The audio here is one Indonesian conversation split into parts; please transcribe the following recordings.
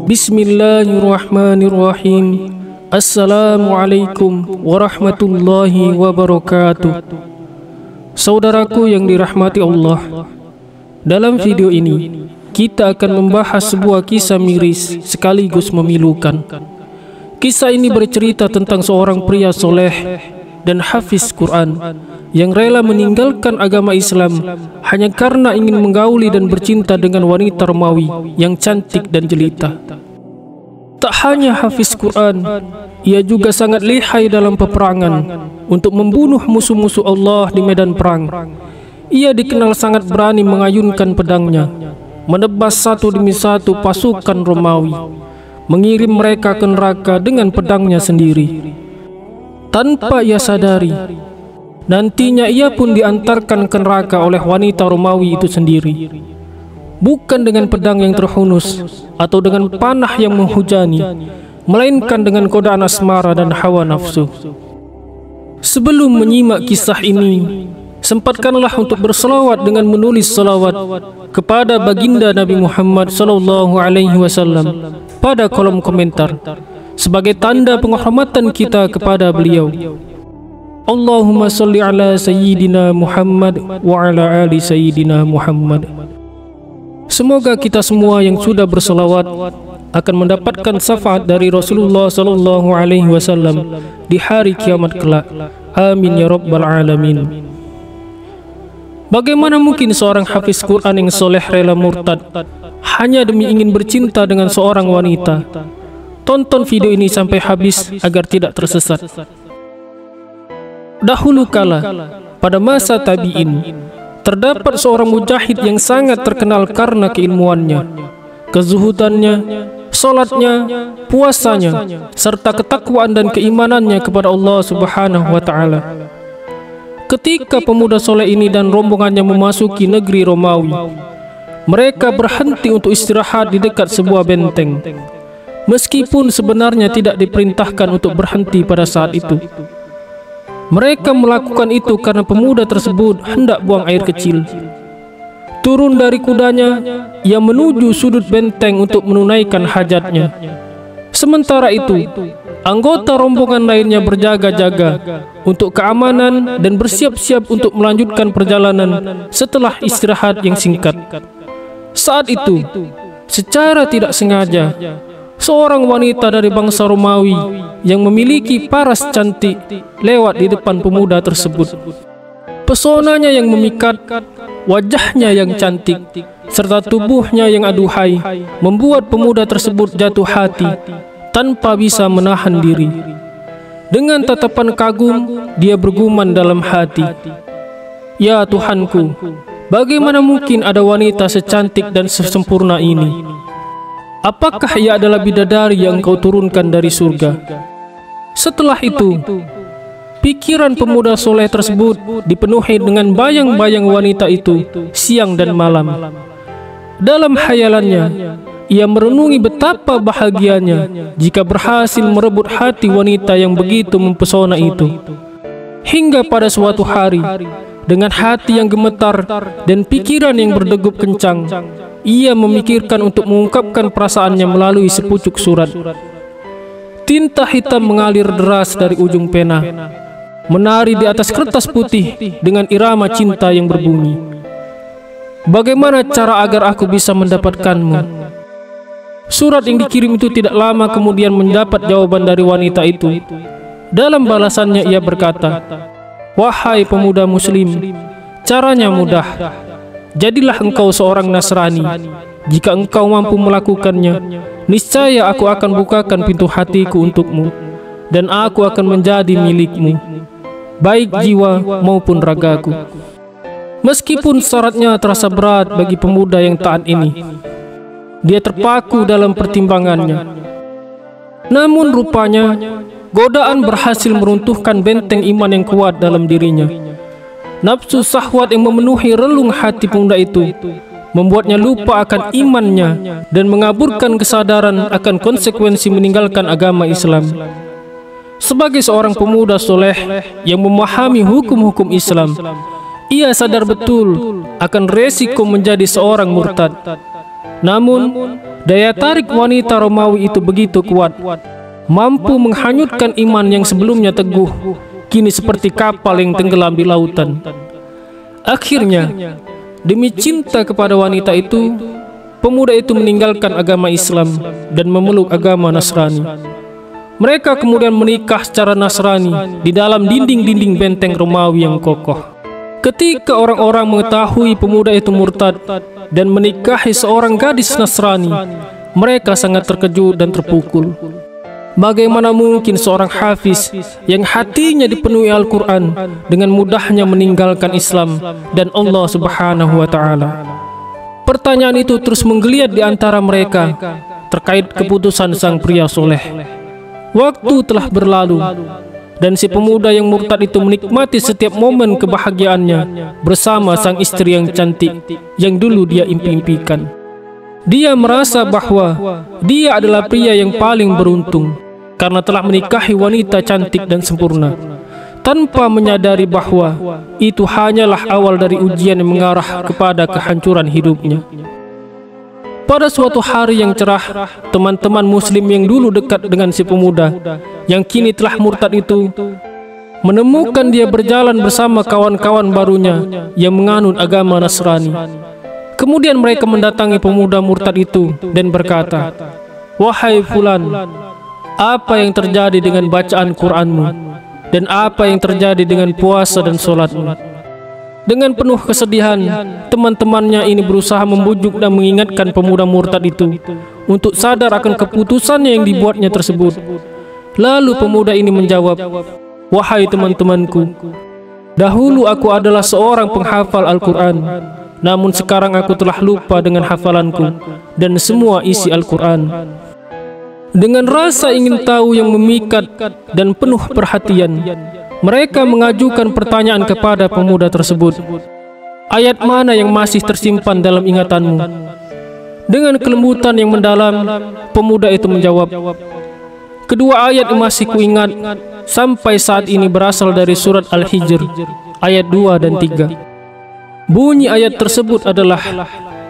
Bismillahirrahmanirrahim. Assalamualaikum warahmatullahi wabarakatuh. Saudaraku yang dirahmati Allah, dalam video ini kita akan membahas sebuah kisah miris sekaligus memilukan. Kisah ini bercerita tentang seorang pria soleh dan hafiz Quran yang rela meninggalkan agama Islam hanya karena ingin menggauli dan bercinta dengan wanita Romawi yang cantik dan jelita. Tak hanya hafiz Quran, ia juga sangat lihai dalam peperangan untuk membunuh musuh-musuh Allah di medan perang. Ia dikenal sangat berani mengayunkan pedangnya, menebas satu demi satu pasukan Romawi, mengirim mereka ke neraka dengan pedangnya sendiri. Tanpa ia sadari, nantinya ia pun diantarkan ke neraka oleh wanita Romawi itu sendiri. Bukan dengan pedang yang terhunus atau dengan panah yang menghujani, melainkan dengan godaan asmara dan hawa nafsu. Sebelum menyimak kisah ini, sempatkanlah untuk berselawat dengan menulis selawat kepada baginda Nabi Muhammad SAW pada kolom komentar sebagai tanda penghormatan kita kepada beliau. Allahumma salli ala Sayyidina Muhammad wa ala ali Sayyidina Muhammad. Semoga kita semua yang sudah berselawat akan mendapatkan syafaat dari Rasulullah SAW di hari kiamat kelak. Amin ya rabbal alamin. Bagaimana mungkin seorang hafiz Quran yang soleh rela murtad hanya demi ingin bercinta dengan seorang wanita? Tonton video ini sampai habis agar tidak tersesat. Dahulu kala, pada masa tabi'in, terdapat seorang mujahid yang sangat terkenal karena keilmuannya, kezuhudannya, salatnya, puasanya, serta ketakwaan dan keimanannya kepada Allah Subhanahu wa Ta'ala. Ketika pemuda soleh ini dan rombongannya memasuki negeri Romawi, mereka berhenti untuk istirahat di dekat sebuah benteng, meskipun sebenarnya tidak diperintahkan untuk berhenti pada saat itu. Mereka melakukan itu karena pemuda tersebut hendak buang air kecil. Turun dari kudanya, ia menuju sudut benteng untuk menunaikan hajatnya. Sementara itu, anggota rombongan lainnya berjaga-jaga untuk keamanan dan bersiap-siap untuk melanjutkan perjalanan setelah istirahat yang singkat. Saat itu, secara tidak sengaja, seorang wanita dari bangsa Romawi yang memiliki paras cantik lewat di depan pemuda tersebut. Pesonanya yang memikat, wajahnya yang cantik, serta tubuhnya yang aduhai membuat pemuda tersebut jatuh hati tanpa bisa menahan diri. Dengan tatapan kagum, dia bergumam dalam hati, "Ya Tuhanku, bagaimana mungkin ada wanita secantik dan sesempurna ini? Apakah ia adalah bidadari yang Kau turunkan dari surga?" Setelah itu, pikiran pemuda soleh tersebut dipenuhi dengan bayang-bayang wanita itu siang dan malam. Dalam khayalannya, ia merenungi betapa bahagianya jika berhasil merebut hati wanita yang begitu mempesona itu. Hingga pada suatu hari, dengan hati yang gemetar dan pikiran yang berdegup kencang, ia memikirkan untuk mengungkapkan perasaannya melalui sepucuk surat. Tinta hitam mengalir deras dari ujung pena, menari di atas kertas putih dengan irama cinta yang berbunyi. "Bagaimana cara agar aku bisa mendapatkanmu?" Surat yang dikirim itu tidak lama kemudian mendapat jawaban dari wanita itu. Dalam balasannya ia berkata, "Wahai pemuda muslim, caranya mudah. Jadilah engkau seorang Nasrani. Jika engkau mampu melakukannya, niscaya aku akan bukakan pintu hatiku untukmu, dan aku akan menjadi milikmu, baik jiwa maupun ragaku." Meskipun syaratnya terasa berat bagi pemuda yang taat ini, dia terpaku dalam pertimbangannya. Namun rupanya, godaan berhasil meruntuhkan benteng iman yang kuat dalam dirinya. Nafsu syahwat yang memenuhi relung hati pemuda itu membuatnya lupa akan imannya dan mengaburkan kesadaran akan konsekuensi meninggalkan agama Islam. Sebagai seorang pemuda soleh yang memahami hukum-hukum Islam, ia sadar betul akan resiko menjadi seorang murtad. Namun, Daya tarik wanita Romawi itu begitu kuat, mampu menghanyutkan iman yang sebelumnya teguh, kini seperti kapal yang tenggelam di lautan. Akhirnya, demi cinta kepada wanita itu, pemuda itu meninggalkan agama Islam dan memeluk agama Nasrani. Mereka kemudian menikah secara Nasrani di dalam dinding-dinding benteng Romawi yang kokoh. Ketika orang-orang mengetahui pemuda itu murtad dan menikahi seorang gadis Nasrani, mereka sangat terkejut dan terpukul. Bagaimana mungkin seorang hafiz yang hatinya dipenuhi Al-Quran dengan mudahnya meninggalkan Islam dan Allah Subhanahu wa Ta'ala? Pertanyaan itu terus menggeliat di antara mereka terkait keputusan sang pria soleh. Waktu telah berlalu, dan si pemuda yang murtad itu menikmati setiap momen kebahagiaannya bersama sang istri yang cantik yang dulu dia impi-impikan. Dia merasa bahwa dia adalah pria yang paling beruntung karena telah menikahi wanita cantik dan sempurna, tanpa menyadari bahwa itu hanyalah awal dari ujian yang mengarah kepada kehancuran hidupnya. Pada suatu hari yang cerah, teman-teman muslim yang dulu dekat dengan si pemuda yang kini telah murtad itu menemukan dia berjalan bersama kawan-kawan barunya yang menganut agama Nasrani. Kemudian mereka mendatangi pemuda murtad itu dan berkata, "Wahai fulan, apa yang terjadi dengan bacaan Qur'anmu? Dan apa yang terjadi dengan puasa dan sholatmu?" Dengan penuh kesedihan, teman-temannya ini berusaha membujuk dan mengingatkan pemuda murtad itu untuk sadar akan keputusannya yang dibuatnya tersebut. Lalu pemuda ini menjawab, "Wahai teman-temanku, dahulu aku adalah seorang penghafal Al-Quran, namun sekarang aku telah lupa dengan hafalanku dan semua isi Al-Quran." Dengan rasa ingin tahu yang memikat dan penuh perhatian, mereka mengajukan pertanyaan kepada pemuda tersebut, "Ayat mana yang masih tersimpan dalam ingatanmu?" Dengan kelembutan yang mendalam, pemuda itu menjawab, "Kedua ayat yang masih kuingat sampai saat ini berasal dari surat Al-Hijr, ayat 2 dan 3. Bunyi ayat tersebut adalah,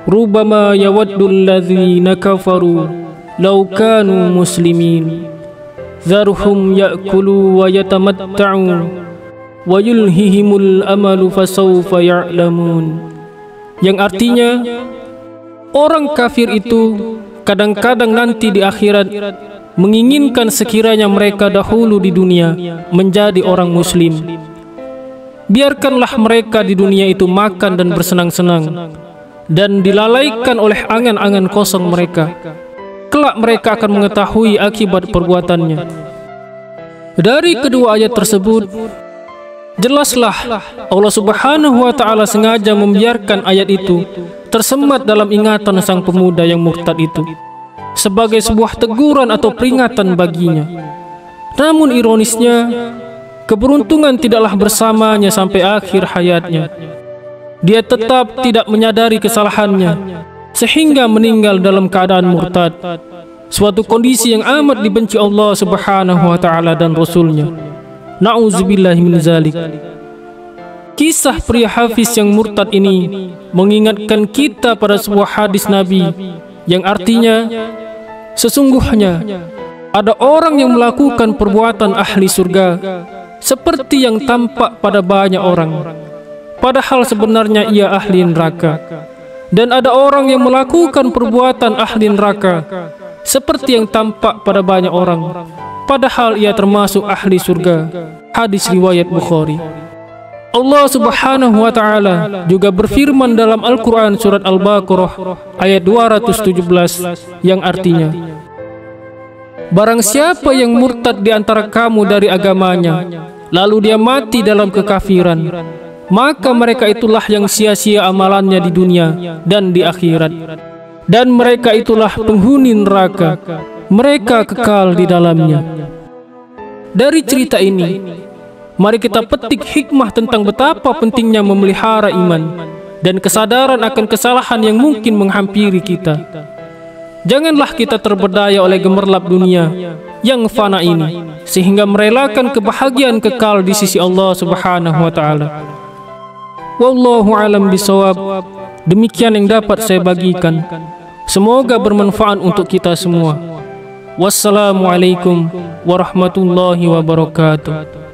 "Rubama yawaddul ladzina kafaru law kanu muslimin. Zarhum ya'kulu wa yatamatta'u wa yulhihimul amalu fasawfa ya'lamun." Yang artinya, orang kafir itu kadang-kadang nanti di akhirat menginginkan sekiranya mereka dahulu di dunia menjadi orang muslim. Biarkanlah mereka di dunia itu makan dan bersenang-senang dan dilalaikan oleh angan-angan kosong mereka. Kelak mereka akan mengetahui akibat perbuatannya. Dari kedua ayat tersebut, jelaslah Allah Subhanahu wa Ta'ala sengaja membiarkan ayat itu tersemat dalam ingatan sang pemuda yang murtad itu sebagai sebuah teguran atau peringatan baginya. Namun ironisnya, keberuntungan tidaklah bersamanya sampai akhir hayatnya. Dia tetap tidak menyadari kesalahannya sehingga meninggal dalam keadaan murtad, suatu kondisi yang amat dibenci Allah Subhanahu wa Ta'ala dan Rasulnya. Na'udzubillahi min zalik. Kisah pria hafiz yang murtad ini mengingatkan kita pada sebuah hadis Nabi yang artinya, sesungguhnya ada orang yang melakukan perbuatan ahli surga seperti yang tampak pada banyak orang, padahal sebenarnya ia ahli neraka. Dan ada orang yang melakukan perbuatan ahli neraka seperti yang tampak pada banyak orang, padahal ia termasuk ahli surga. Hadis riwayat Bukhari. Allah Subhanahu wa Ta'ala juga berfirman dalam Al-Quran surat Al-Baqarah ayat 217 yang artinya, "Barang siapa yang murtad di antara kamu dari agamanya, lalu dia mati dalam kekafiran, maka mereka itulah yang sia-sia amalannya di dunia dan di akhirat. Dan mereka itulah penghuni neraka, mereka kekal di dalamnya." Dari cerita ini, mari kita petik hikmah tentang betapa pentingnya memelihara iman dan kesadaran akan kesalahan yang mungkin menghampiri kita. Janganlah kita terberdaya oleh gemerlap dunia yang fana ini, sehingga merelakan kebahagiaan kekal di sisi Allah Subhanahu wa Ta'ala. Wallahu alam bisawab. Demikian yang dapat saya bagikan. Semoga bermanfaat untuk kita semua. Wassalamualaikum warahmatullahi wabarakatuh.